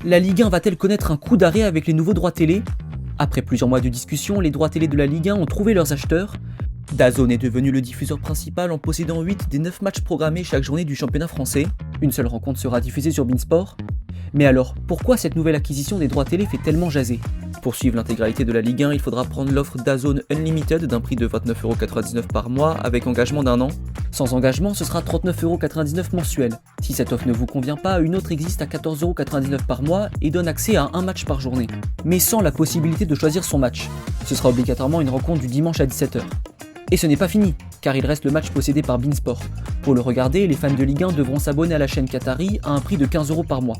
La Ligue 1 va-t-elle connaître un coup d'arrêt avec les nouveaux droits télé? Après plusieurs mois de discussion, les droits télé de la Ligue 1 ont trouvé leurs acheteurs. DAZN est devenu le diffuseur principal en possédant 8 des 9 matchs programmés chaque journée du championnat français. Une seule rencontre sera diffusée sur beIN Sport. Mais alors, pourquoi cette nouvelle acquisition des droits télé fait tellement jaser? Pour suivre l'intégralité de la Ligue 1, il faudra prendre l'offre DAZN Unlimited d'un prix de 29,99€ par mois avec engagement d'1 an. Sans engagement, ce sera 39,99€ mensuel. Si cette offre ne vous convient pas, une autre existe à 14,99€ par mois et donne accès à un match par journée, mais sans la possibilité de choisir son match. Ce sera obligatoirement une rencontre du dimanche à 17h. Et ce n'est pas fini, car il reste le match possédé par beIN Sport. Pour le regarder, les fans de Ligue 1 devront s'abonner à la chaîne Qatari à un prix de 15€ par mois.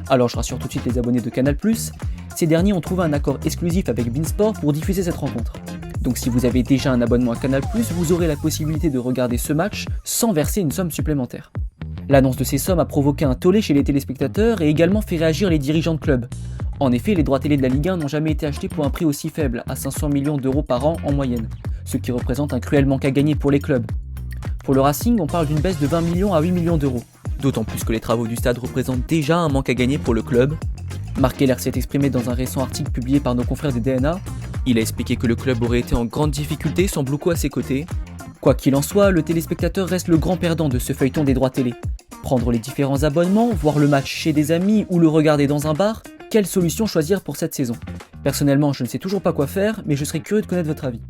Alors je rassure tout de suite les abonnés de Canal+, ces derniers ont trouvé un accord exclusif avec beIN Sport pour diffuser cette rencontre. Donc si vous avez déjà un abonnement à Canal+, vous aurez la possibilité de regarder ce match sans verser une somme supplémentaire. L'annonce de ces sommes a provoqué un tollé chez les téléspectateurs et également fait réagir les dirigeants de clubs. En effet, les droits télé de la Ligue 1 n'ont jamais été achetés pour un prix aussi faible, à 500 millions d'euros par an en moyenne, ce qui représente un cruel manque à gagner pour les clubs. Pour le Racing, on parle d'une baisse de 20 millions à 8 millions d'euros, d'autant plus que les travaux du stade représentent déjà un manque à gagner pour le club. Marc Keller s'est exprimé dans un récent article publié par nos confrères des DNA. Il a expliqué que le club aurait été en grande difficulté sans Blue Co à ses côtés. Quoi qu'il en soit, le téléspectateur reste le grand perdant de ce feuilleton des droits télé. Prendre les différents abonnements, voir le match chez des amis ou le regarder dans un bar, quelle solution choisir pour cette saison? Personnellement, je ne sais toujours pas quoi faire, mais je serais curieux de connaître votre avis.